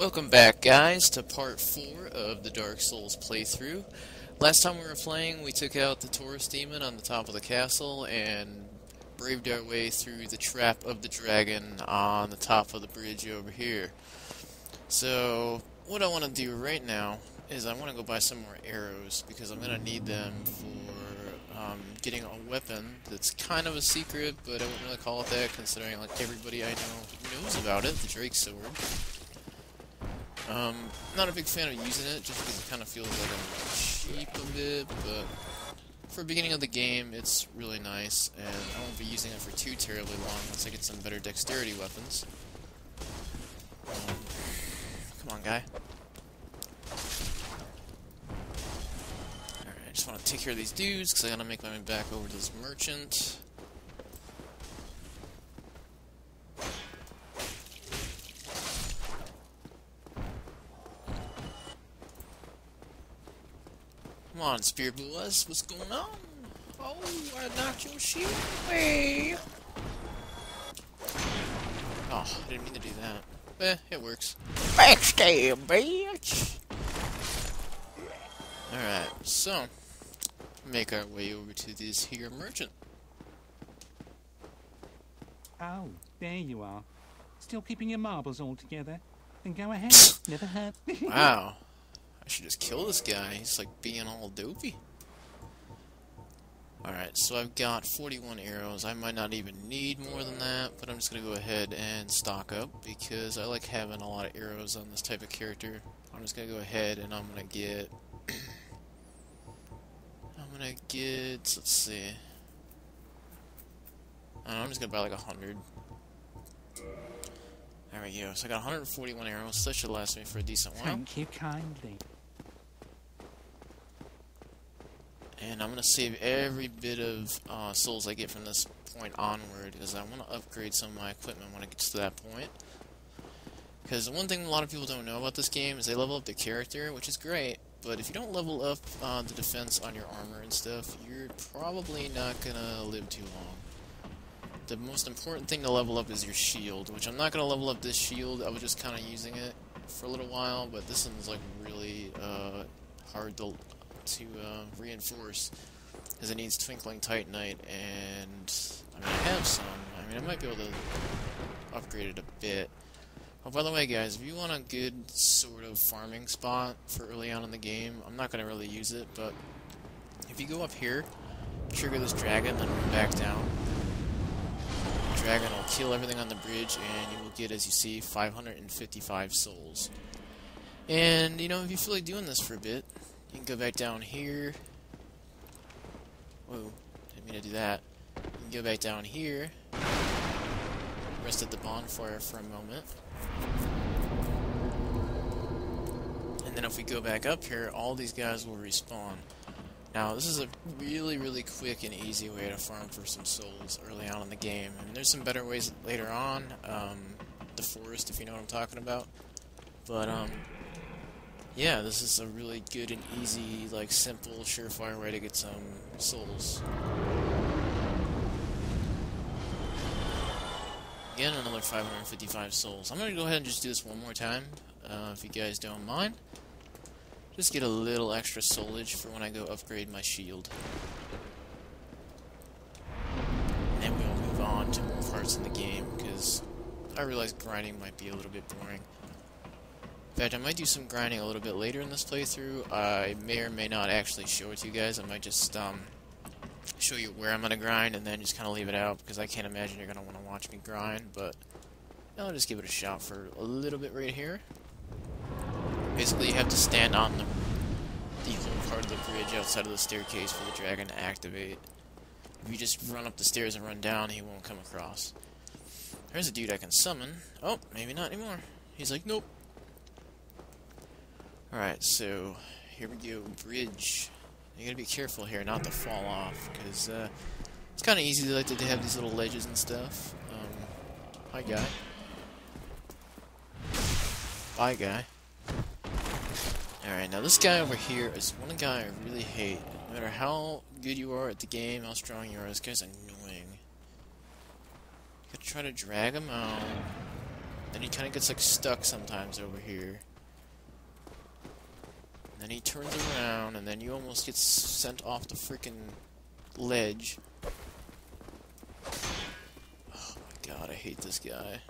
Welcome back, guys, to part 4 of the Dark Souls playthrough. Last time we were playing, we took out the Taurus demon on the top of the castle and braved our way through the trap of the dragon on the top of the bridge over here. So, what I want to do right now is I want to go buy some more arrows because I'm going to need them for getting a weapon that's kind of a secret, but I wouldn't really call it that considering like everybody I know knows about it, the Drake Sword. Not a big fan of using it, just because it kind of feels like I'm cheap a bit, but for the beginning of the game, it's really nice, and I won't be using it for too terribly long once I get some better dexterity weapons. Come on, guy. Alright, I just want to take care of these dudes, because I gotta make my way back over to this merchant. Come on, Spear Boys, what's going on? Oh, I knocked your shield away! Oh, I didn't mean to do that. It works. Backstab, bitch! Alright, so, make our way over to this here merchant. Oh, there you are. Still keeping your marbles all together? Then go ahead. Never hurt. Wow. I should just kill this guy. He's like being all dopey. Alright, so I've got 41 arrows. I might not even need more than that, but I'm just going to go ahead and stock up because I like having a lot of arrows on this type of character. I'm just going to go ahead and I'm going to get... let's see. I don't know, I'm just going to buy like 100. There we go. So I got 141 arrows, so that should last me for a decent while. Thank you kindly. And I'm going to save every bit of souls I get from this point onward, because I want to upgrade some of my equipment when it gets to that point. Because the one thing a lot of people don't know about this game is they level up their character, which is great, but if you don't level up the defense on your armor and stuff, you're probably not going to live too long. The most important thing to level up is your shield, which I'm not going to level up this shield. I was just kind of using it for a little while, but this one's like really hard to reinforce, because it needs Twinkling Titanite, and I mean, I have some. I mean, I might be able to upgrade it a bit. Oh, by the way, guys, if you want a good sort of farming spot for early on in the game, I'm not going to really use it, but if you go up here, trigger this dragon, then run back down, the dragon will kill everything on the bridge, and you will get, as you see, 555 souls. And, you know, if you feel like doing this for a bit, you can go back down here. Whoa, didn't mean to do that. You can go back down here. Rest at the bonfire for a moment. And then if we go back up here, all these guys will respawn. Now, this is a really, really quick and easy way to farm for some souls early on in the game. I mean, there's some better ways later on. The forest, if you know what I'm talking about. But, yeah, this is a really good and easy, like, simple, surefire way to get some souls. Again, another 555 souls. I'm gonna go ahead and just do this one more time, if you guys don't mind. Just get a little extra soulage for when I go upgrade my shield. And then we'll move on to more parts in the game, because I realize grinding might be a little bit boring. In fact, I might do some grinding a little bit later in this playthrough. I may or may not actually show it to you guys. I might just show you where I'm going to grind and then just kind of leave it out, because I can't imagine you're going to want to watch me grind, but I'll just give it a shot for a little bit right here. Basically, you have to stand on the whole part of the bridge outside of the staircase for the dragon to activate. If you just run up the stairs and run down, he won't come across. There's a dude I can summon. Oh, maybe not anymore. He's like, nope. Alright, so here we go, bridge. You gotta be careful here not to fall off, because it's kind of easy to have these little ledges and stuff. Hi, guy. Bye, guy. Alright, now this guy over here is one guy I really hate. No matter how good you are at the game, how strong you are, this guy's annoying. You gotta try to drag him out. Then he kind of gets like stuck sometimes over here. And then he turns around, and then you almost get sent off the freaking ledge. Oh my god, I hate this guy.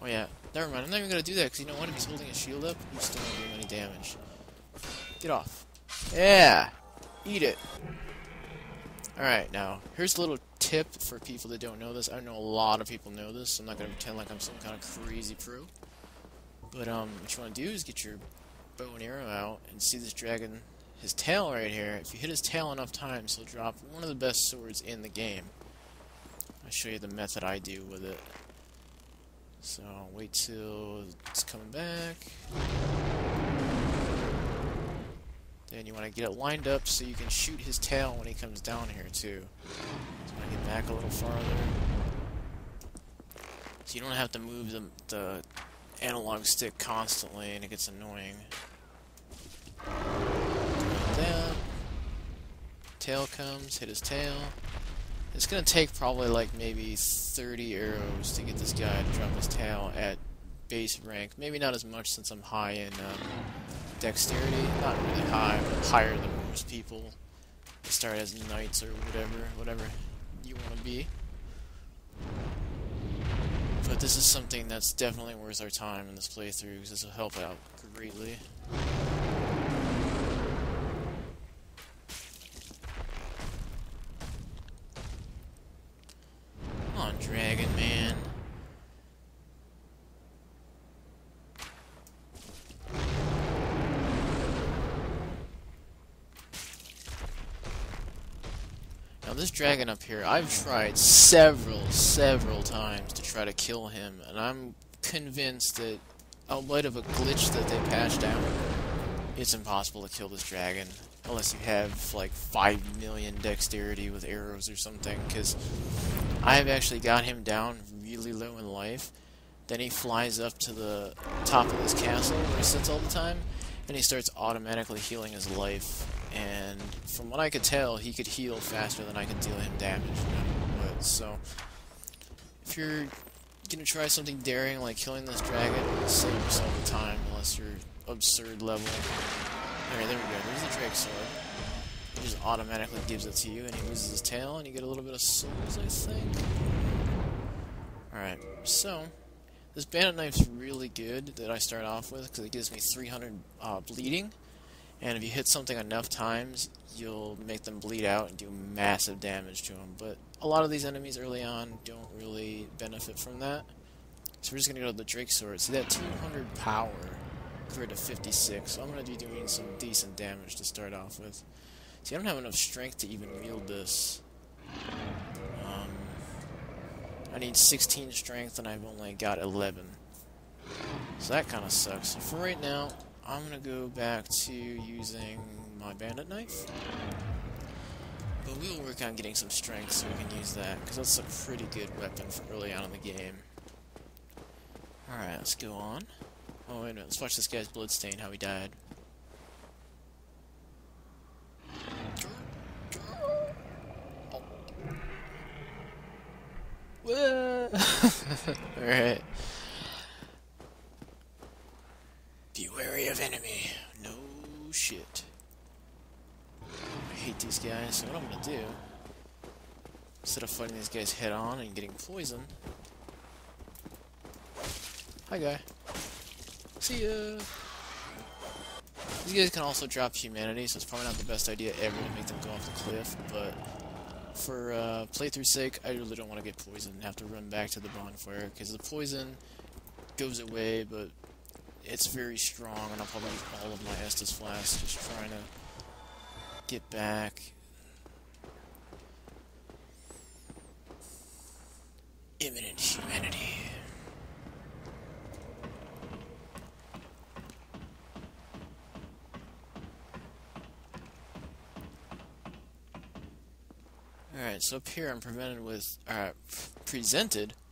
Oh yeah, never mind. I'm not even gonna do that because you know what? If he's holding his shield up, he's still not doing any damage. Get off. Yeah, eat it. Alright, now, here's a little tip for people that don't know this. I know a lot of people know this, so I'm not going to pretend like I'm some kind of crazy pro. But, what you want to do is get your bow and arrow out, and see this dragon, his tail right here. If you hit his tail enough times, he'll drop one of the best swords in the game. I'll show you the method I do with it. So, wait till it's coming back. Then you want to get it lined up so you can shoot his tail when he comes down here too. So I get back a little farther. So you don't have to move the analog stick constantly and it gets annoying. Like that. Tail comes, hit his tail. It's going to take probably like maybe 30 arrows to get this guy to drop his tail at base rank. Maybe not as much since I'm high in dexterity, not really high, but higher than most people that start as knights or whatever you want to be. But this is something that's definitely worth our time in this playthrough, because this will help out greatly. Come on, dragon man. Now this dragon up here, I've tried several times to try to kill him, and I'm convinced that, outside of a glitch that they patched out, it's impossible to kill this dragon, unless you have like 5 million dexterity with arrows or something, because I have actually got him down really low in life, then he flies up to the top of this castle where he sits all the time, and he starts automatically healing his life. And from what I could tell, he could heal faster than I could deal him damage no matter what. So, if you're gonna try something daring like killing this dragon, save yourself the time unless you're absurd level. Alright, there we go. There's the Drake sword. It just automatically gives it to you, and he loses his tail, and you get a little bit of souls, I think. Alright, so this bandit knife's really good that I start off with because it gives me 300 bleeding. And if you hit something enough times, you'll make them bleed out and do massive damage to them. But a lot of these enemies early on don't really benefit from that. So we're just going to go to the Drake Sword. See that 200 power compared to 56. So I'm going to be doing some decent damage to start off with. See, I don't have enough strength to even wield this. I need 16 strength and I've only got 11. So that kind of sucks. So for right now, I'm going to go back to using my bandit knife. But we will work on getting some strength so we can use that, because that's a pretty good weapon for early on in the game. Alright, let's go on. Oh, wait a minute. Let's watch this guy's bloodstain, how he died. Alright. Be wary of enemy. No shit. I hate these guys, so what I'm gonna do, instead of fighting these guys head on and getting poisoned. Hi guy. See ya! These guys can also drop humanity, so it's probably not the best idea ever to make them go off the cliff, but for playthrough's sake, I really don't want to get poisoned and have to run back to the bonfire, because the poison goes away, but it's very strong, and I'll probably use all of my Estus flasks just trying to get back. Imminent humanity. Alright, so up here I'm presented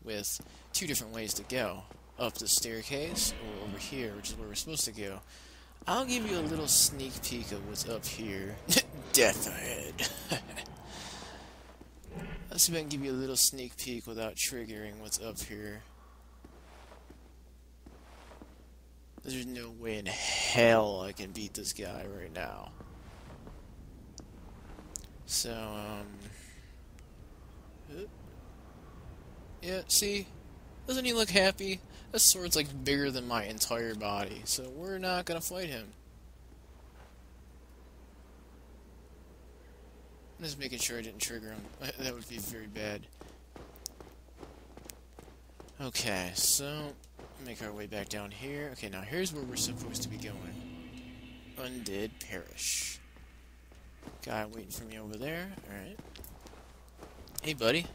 with two different ways to go. Up the staircase, or over here, which is where we're supposed to go. I'll give you a little sneak peek of what's up here. Death ahead. Let's see if I can give you a little sneak peek without triggering what's up here. There's no way in hell I can beat this guy right now. So, yeah, see? Doesn't he look happy? This sword's like bigger than my entire body, so we're not gonna fight him. I'm just making sure I didn't trigger him. That would be very bad. Okay, so make our way back down here. Okay, now here's where we're supposed to be going. Undead Parish. Guy waiting for me over there. Alright. Hey, buddy.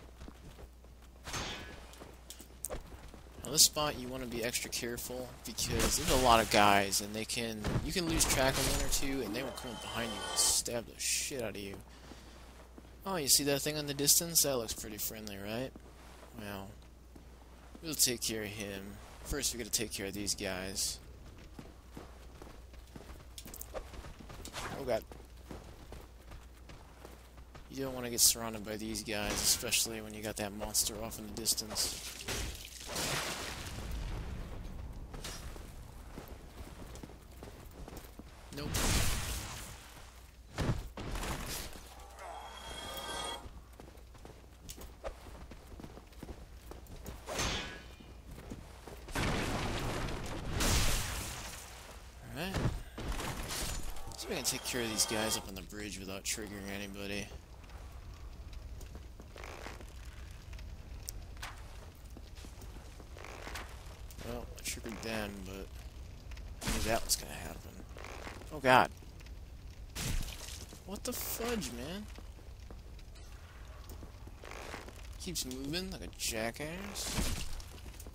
Now this spot you want to be extra careful because there's a lot of guys and you can lose track of one or two and they will come up behind you and stab the shit out of you. Oh, you see that thing in the distance? That looks pretty friendly, right? Well, we'll take care of him. First we gotta take care of these guys. Oh god. You don't want to get surrounded by these guys, especially when you got that monster off in the distance. Nope. Alright. So we can take care of these guys up on the bridge without triggering anybody. Well, I triggered them, but I knew that was gonna happen. Oh god. What the fudge, man? Keeps moving like a jackass.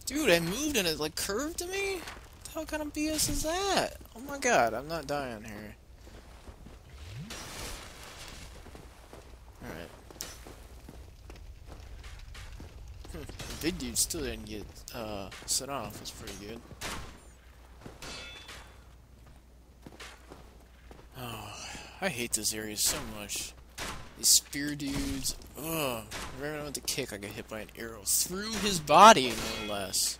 Dude, I moved and it like curved to me? What the hell kind of BS is that? Oh my god, I'm not dying here. Alright. The big dude still didn't get set off. That's pretty good. Oh, I hate this area so much. These spear dudes. Ugh. Whenever I went to kick, I get hit by an arrow through his body, no less.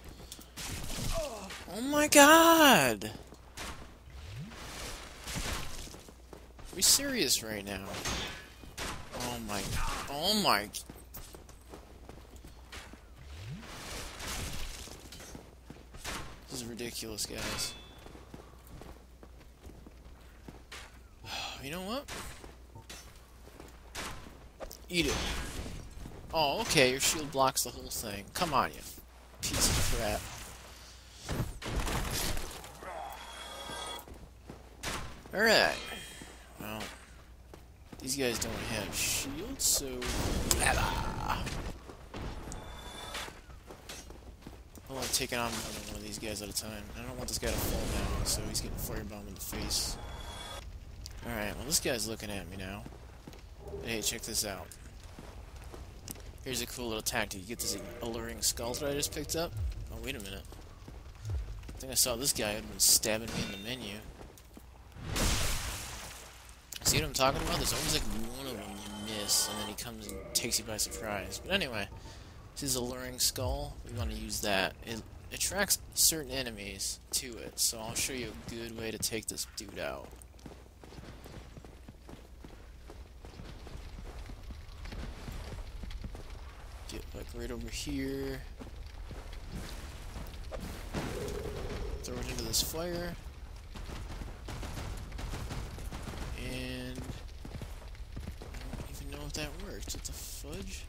Oh my god! Are we serious right now? Oh my. Oh my. This is ridiculous, guys. You know what? Eat it. Oh, okay, your shield blocks the whole thing. Come on, you piece of crap. Alright. Well, these guys don't have shields, so... I'm only taking on more than one of these guys at a time. I don't want this guy to fall down, so he's getting firebombed in the face. Alright, well this guy's looking at me now. Hey, check this out. Here's a cool little tactic. You get this alluring skull that I just picked up. Oh, wait a minute. I think I saw this guy had been stabbing me in the menu. See what I'm talking about? There's always like one of them you miss, and then he comes and takes you by surprise. But anyway, this is alluring skull. We want to use that. It attracts certain enemies to it, so I'll show you a good way to take this dude out. Get like right over here. Throw it into this fire. And I don't even know if that works. What the fudge?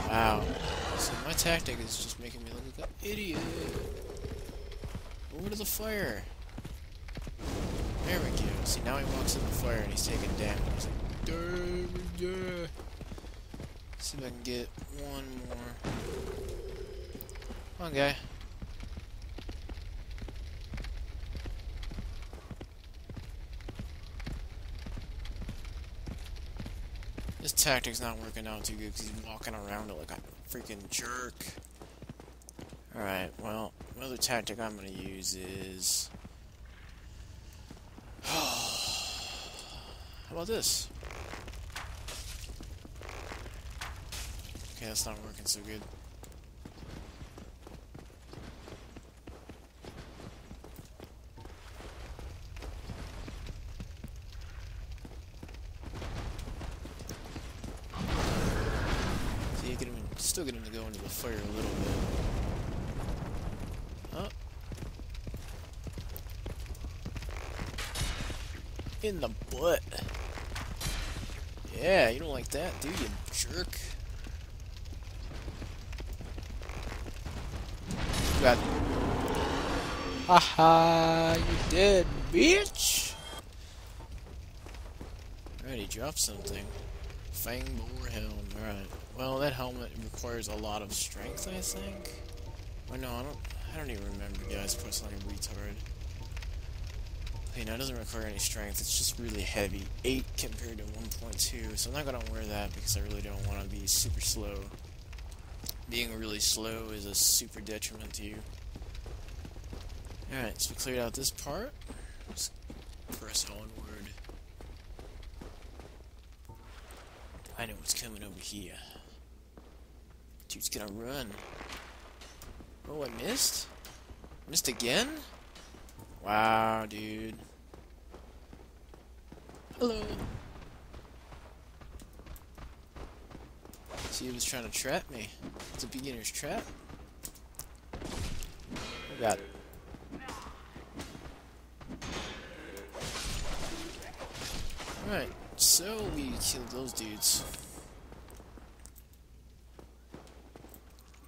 Wow. So my tactic is just making me look like an idiot. Over to the fire. There we go. See, now he walks in the fire and he's taking damage. He's like, duh. See if I can get one more. Come on, guy. This tactic's not working out too good because he's walking around it like a freaking jerk. Alright, well, another tactic I'm going to use is... How about this? Okay, that's not working so good. See, you can still get him to go into the fire a little bit. Oh. In the butt. Yeah, you don't like that, do you, jerk? Got it. Haha, you dead, bitch! Alright, he dropped something. Fang boar helm. Alright. Well, that helmet requires a lot of strength, I think. Or no, I don't even remember, guys. Personally, I'm a retard. Okay, no, it doesn't require any strength. It's just really heavy. 8 compared to 1.2. So I'm not gonna wear that because I really don't want to be super slow. Being really slow is a super detriment to you. Alright, so we cleared out this part. Let's press onward. I know what's coming over here. Dude's gonna run. Oh, I missed? Missed again? Wow, dude. Hello. See, he was trying to trap me. It's a beginner's trap. I got it. Alright, so we killed those dudes.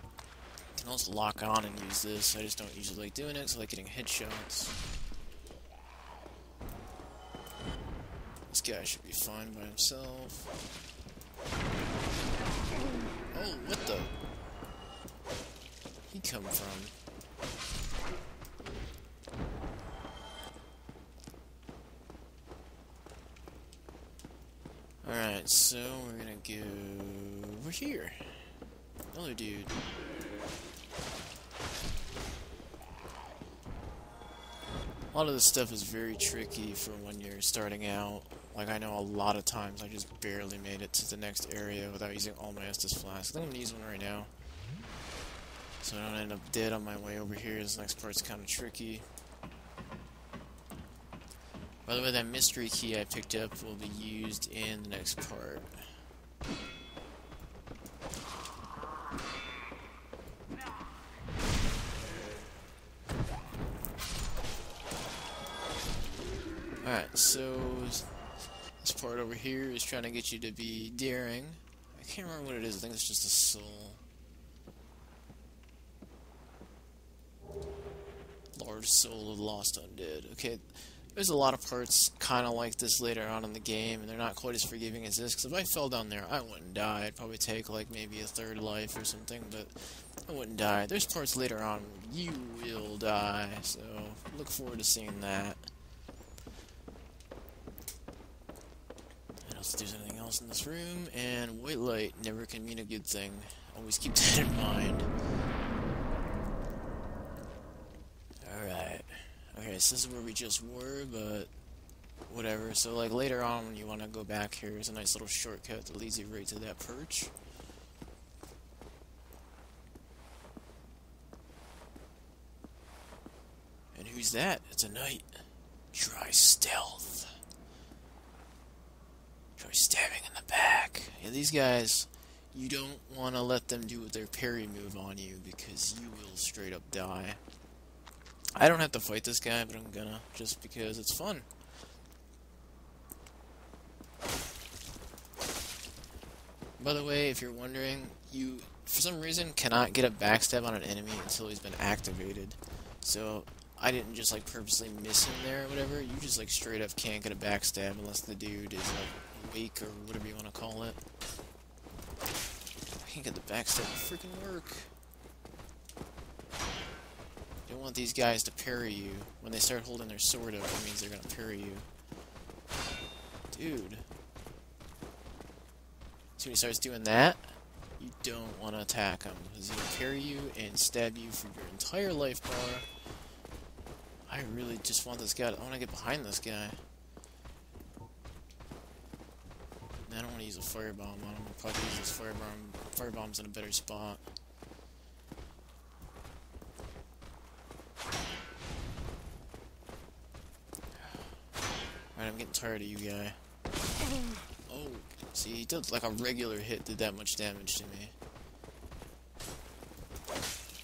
You can also lock on and use this. I just don't usually like doing it because I like getting headshots. This guy should be fine by himself. Oh, what the? He come from? Alright, so we're gonna go over here. Another dude. A lot of this stuff is very tricky for when you're starting out. Like, I know a lot of times I just barely made it to the next area without using all my Estus flasks. I think I'm gonna use one right now, so I don't end up dead on my way over here. This next part's kind of tricky. By the way, that mystery key I picked up will be used in the next part. Alright, so this part over here is trying to get you to be daring. I can't remember what it is. I think it's just a soul. Large soul of lost undead. Okay, there's a lot of parts kind of like this later on in the game, and they're not quite as forgiving as this, because if I fell down there, I wouldn't die. I'd probably take, like, maybe a third life or something, but I wouldn't die. There's parts later on where you will die, so look forward to seeing that. If there's anything else in this room, and white light never can mean a good thing. Always keep that in mind. Alright. Okay, so this is where we just were, but whatever. So, like, later on when you want to go back here, there's a nice little shortcut that leads you right to that perch. And who's that? It's a knight. Try stealth. Try stabbing in the back. Yeah, these guys, you don't want to let them do their parry move on you because you will straight up die. I don't have to fight this guy, but I'm gonna, just because it's fun. By the way, if you're wondering, you, for some reason, cannot get a backstab on an enemy until he's been activated. So, I didn't just, like, purposely miss him there or whatever. You just, like, straight up can't get a backstab unless the dude is, like, weak or whatever you want to call it. I can't get the backstab to freaking work. You don't want these guys to parry you. When they start holding their sword up, it means they're gonna parry you. Dude. So when he starts doing that, you don't want to attack him, because he'll parry you and stab you for your entire life bar. I really just want this guy to, I want to get behind this guy. want to use a firebomb on him. I'll probably use this firebomb's in a better spot. Alright, I'm getting tired of you, guy. Oh, see, he did like a regular hit did that much damage to me.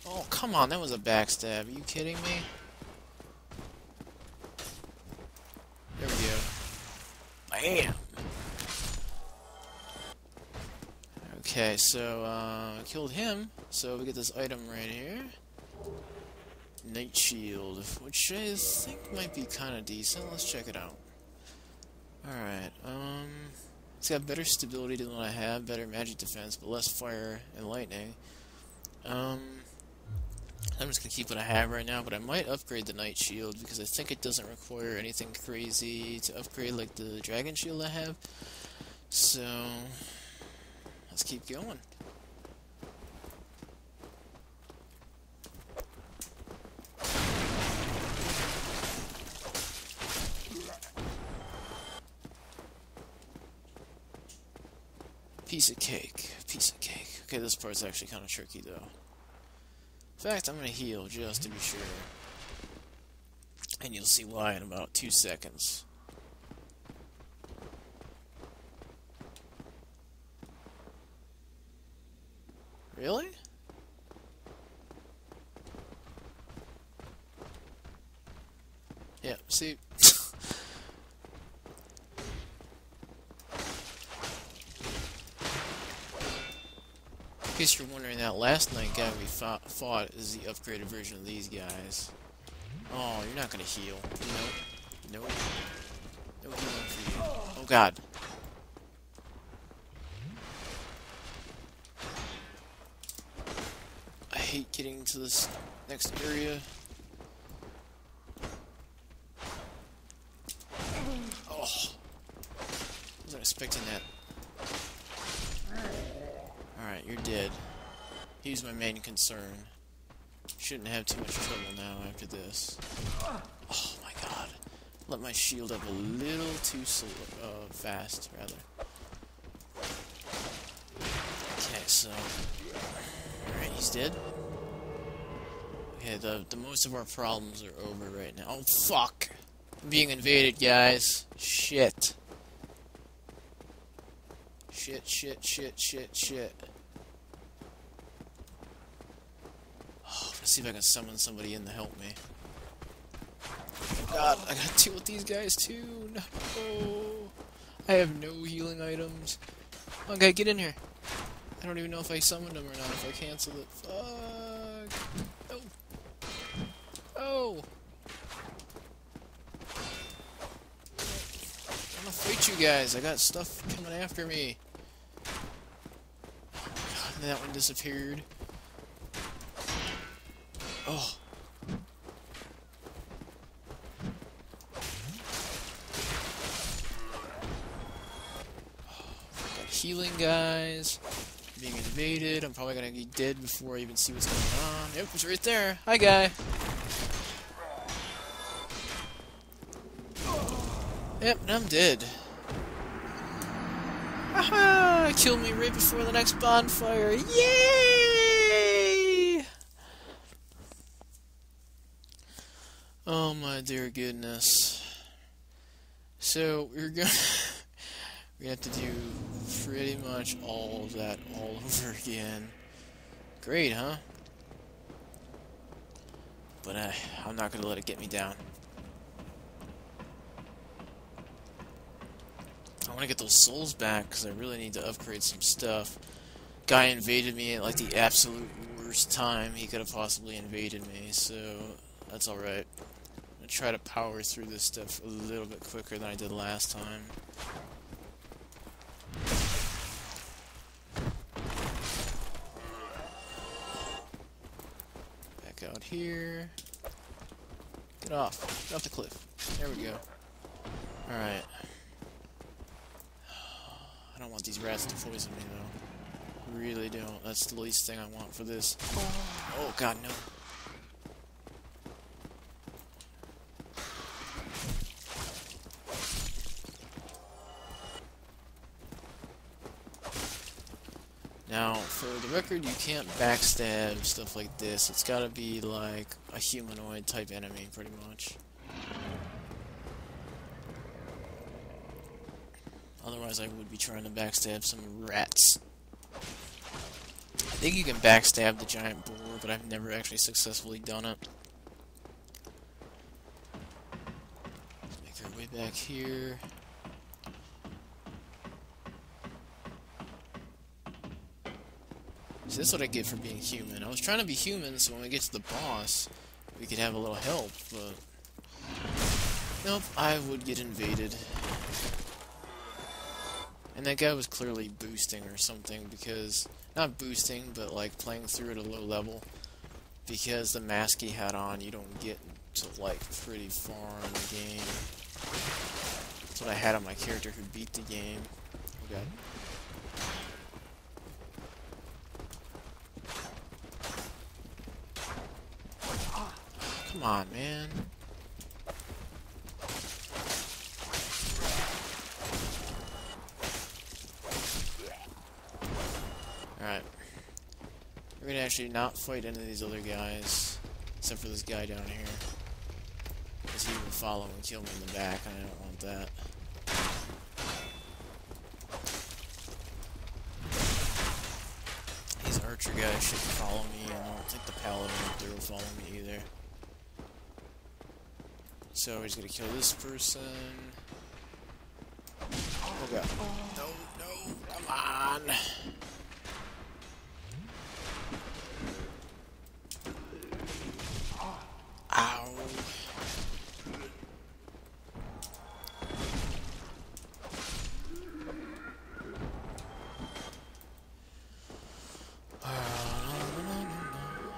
Oh, come on, that was a backstab. Are you kidding me? There we go. Bam! Okay, so, I killed him, so we get this item right here. Night Shield, which I think might be kind of decent. Let's check it out. Alright, it's got better stability than what I have, better magic defense, but less fire and lightning. I'm just gonna keep what I have right now, but I might upgrade the Night Shield because I think it doesn't require anything crazy to upgrade like the Dragon Shield I have. So, let's keep going. Piece of cake, piece of cake. Okay, this part's actually kind of tricky though. In fact, I'm gonna heal just to be sure. And you'll see why in about 2 seconds. Really? Yeah, see? In case you're wondering, that last night guy we fought is the upgraded version of these guys. Oh, you're not gonna heal. Nope. Nope. No healing for you. Oh god. I hate getting to this next area. Oh. Wasn't expecting that. Alright, you're dead. He's my main concern. Shouldn't have too much trouble now after this. Oh my god. Let my shield up a little too fast, rather. Okay, so... Alright, he's dead. Okay, the most of our problems are over right now. Oh, fuck! I'm being invaded, guys. Shit. Shit. Oh, let's see if I can summon somebody in to help me. Oh god, I gotta deal with these guys too. No. I have no healing items. Okay, get in here. I don't even know if I summoned them or not, if I canceled it. Fuck. Oh. Oh. I'm gonna fight you guys. I got stuff coming after me. God, and that one disappeared. Oh. Got healing guys. Being invaded. I'm probably gonna be dead before I even see what's going on. Yep, it's right there. Hi, guy. Yep, and I'm dead. Haha! Kill me right before the next bonfire. Yay! Oh my dear goodness. So we're gonna have to do pretty much all of that all over again. Great, huh? But I'm not gonna let it get me down. I want to get those souls back because I really need to upgrade some stuff. Guy invaded me at like the absolute worst time he could have possibly invaded me, so that's alright. I'm gonna try to power through this stuff a little bit quicker than I did last time. Back out here. Get off. Get off the cliff. There we go. Alright. I don't want these rats to poison me, though. Really don't. That's the least thing I want for this. Oh, god, no. Now, for the record, you can't backstab stuff like this. It's gotta be like a humanoid type enemy, pretty much. Otherwise, I would be trying to backstab some rats. I think you can backstab the giant boar, but I've never actually successfully done it. Make our way back here. So this is what I get for being human. I was trying to be human so when we get to the boss, we could have a little help, but... Nope, I would get invaded. And that guy was clearly boosting or something, because... Not boosting, but like playing through at a low level. Because the mask he had on, you don't get to like pretty far in the game. That's what I had on my character who beat the game. Oh god. Come on, man. Alright. We're gonna actually not fight any of these other guys, except for this guy down here. Because he will follow and kill me in the back, and I don't want that. These archer guys should follow me, and I don't think the paladin up there will follow me either. So he's gonna kill this person. Oh god. No, no, come on! Ow.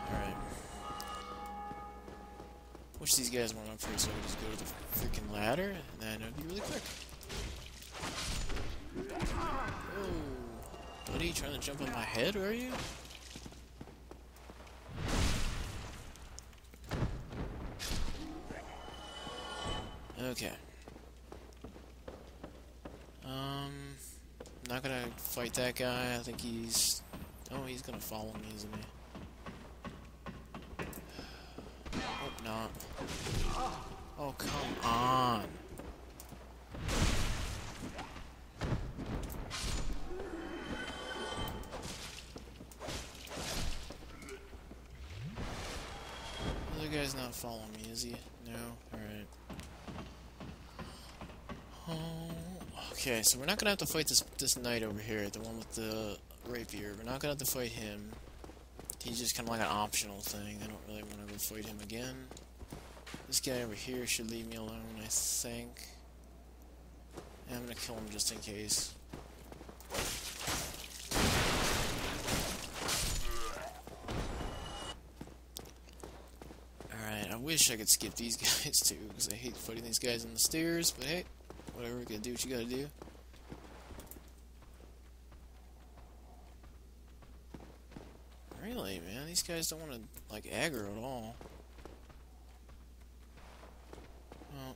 Alright. Wish these guys weren't up here so I could just go to the freaking ladder, and then it would be really quick. Oh, buddy, trying to jump on my head, are you? Okay. Not gonna fight that guy. I think he's... Oh, he's gonna follow me, isn't he? Hope not. Oh, come on. The other guy's not following me, is he? No? Alright. Okay, so we're not gonna have to fight this knight over here, the one with the rapier. We're not gonna have to fight him. He's just kind of like an optional thing. I don't really want to go fight him again. This guy over here should leave me alone, I think. And I'm gonna kill him just in case. Alright, I wish I could skip these guys too, because I hate fighting these guys on the stairs, but hey. Whatever, we gotta do what you gotta do. Really, man? These guys don't want to, like, aggro at all. Well.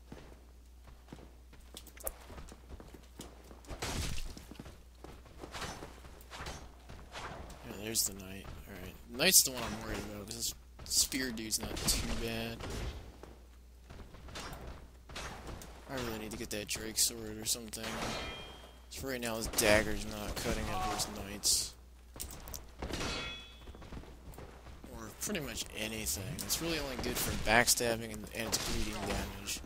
Yeah, there's the knight. Alright. The knight's the one I'm worried about, because this spear dude's not too bad. I really need to get that Drake sword or something. So right now, his dagger's not cutting it for his knights. Or pretty much anything. It's really only good for backstabbing and it's bleeding damage.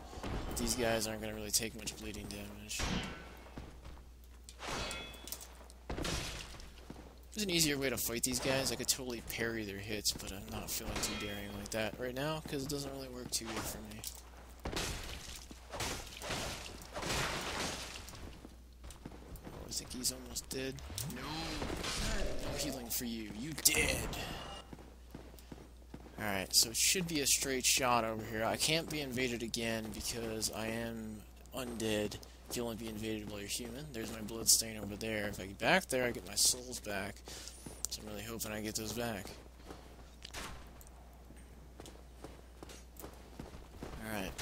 These guys aren't going to really take much bleeding damage. There's an easier way to fight these guys. I could totally parry their hits, but I'm not feeling too daring like that right now, because it doesn't really work too good for me. I think he's almost dead. No! No healing for you. You dead! Alright, so it should be a straight shot over here. I can't be invaded again because I am undead. You can only be invaded while you're human. There's my blood stain over there. If I get back there, I get my souls back. So I'm really hoping I get those back. Alright.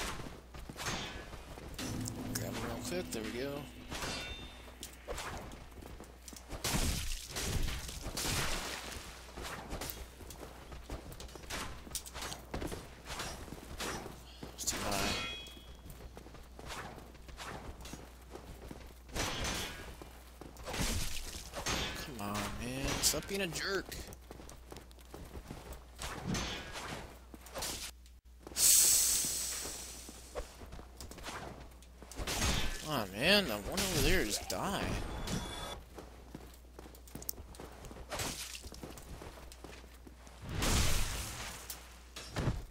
Grab them real quick. There we go. Stop being a jerk. Come on, man. That one over there just die.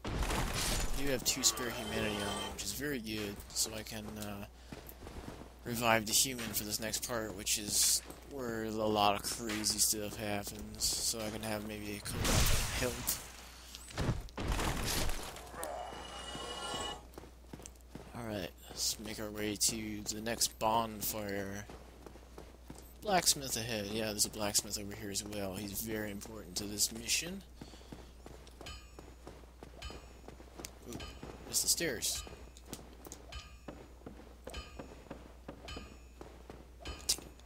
I do have 2 spare humanity on me, which is very good, so I can revive the human for this next part, which is where a lot of crazy stuff happens, so I can have maybe a couple of help. Alright, let's make our way to the next bonfire. Blacksmith ahead. Yeah, there's a blacksmith over here as well. He's very important to this mission. Ooh, missed the stairs.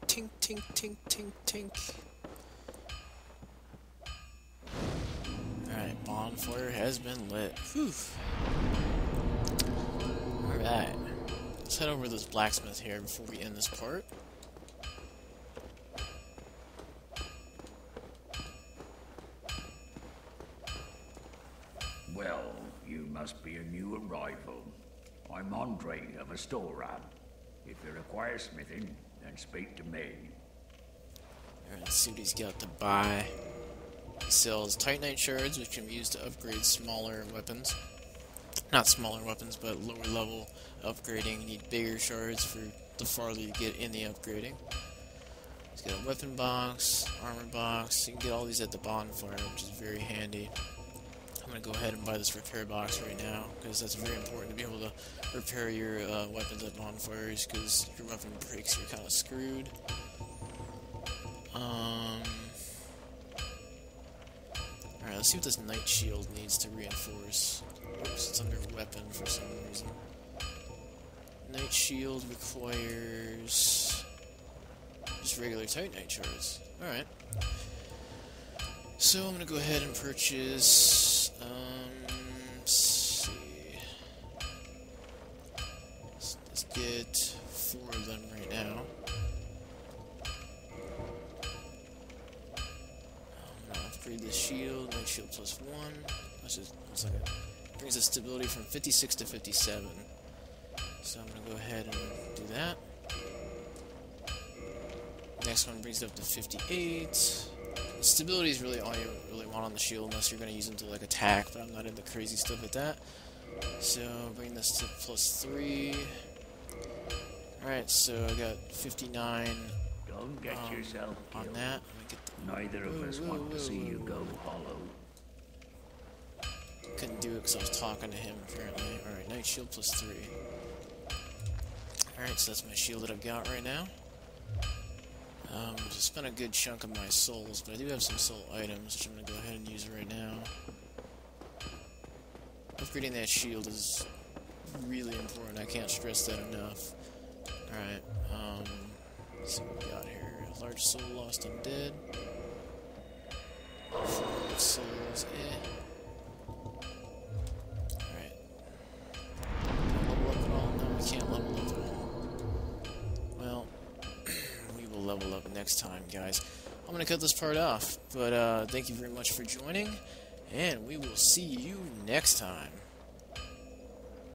Tink, tink, tink, tink, tink. Alright, bonfire has been lit. Whew. Alright. Let's head over to this blacksmith here before we end this part. Well, you must be a new arrival. I'm Andre of Astoran. If you require smithing, then speak to me. Alright, let's see what he's got to buy. He sells Titanite shards, which can be used to upgrade smaller weapons. Not smaller weapons, but lower level upgrading. You need bigger shards for the farther you get in the upgrading. He's got a weapon box, armor box. You can get all these at the bonfire, which is very handy. I'm going to go ahead and buy this repair box right now, because that's very important to be able to repair your weapons at bonfires, because if your weapon breaks, you're kind of screwed. Alright, let's see what this Night Shield needs to reinforce. Oops, it's under weapon for some reason. Night Shield requires just regular Titanite shards. Alright. So I'm gonna go ahead and purchase, let's see. Let's get 4 of them right now. I'm gonna upgrade this shield, Night Shield plus 1. Let's just, 1 second. Brings the stability from 56 to 57. So I'm gonna go ahead and do that. Next one brings it up to 58. Stability is really all you really want on the shield, unless you're going to use them to like attack, but I'm not into crazy stuff like that. So bring this to plus 3. Alright, so I got 59 Don't get yourself on killed. that. Let me get the, Neither of us want to see you go hollow. couldn't do it because I was talking to him apparently. Alright, Night Shield plus 3. Alright, so that's my shield that I've got right now. Just spent a good chunk of my souls, but I do have some soul items, which I'm going to go ahead and use right now. Upgrading that shield is really important. I can't stress that enough. Alright, let's see what we got here. Large soul lost undead. 4 souls, Alright. Level up at all? No, we can't level up at all. Well, we will level up next time, guys. I'm going to cut this part off, but thank you very much for joining, and we will see you next time.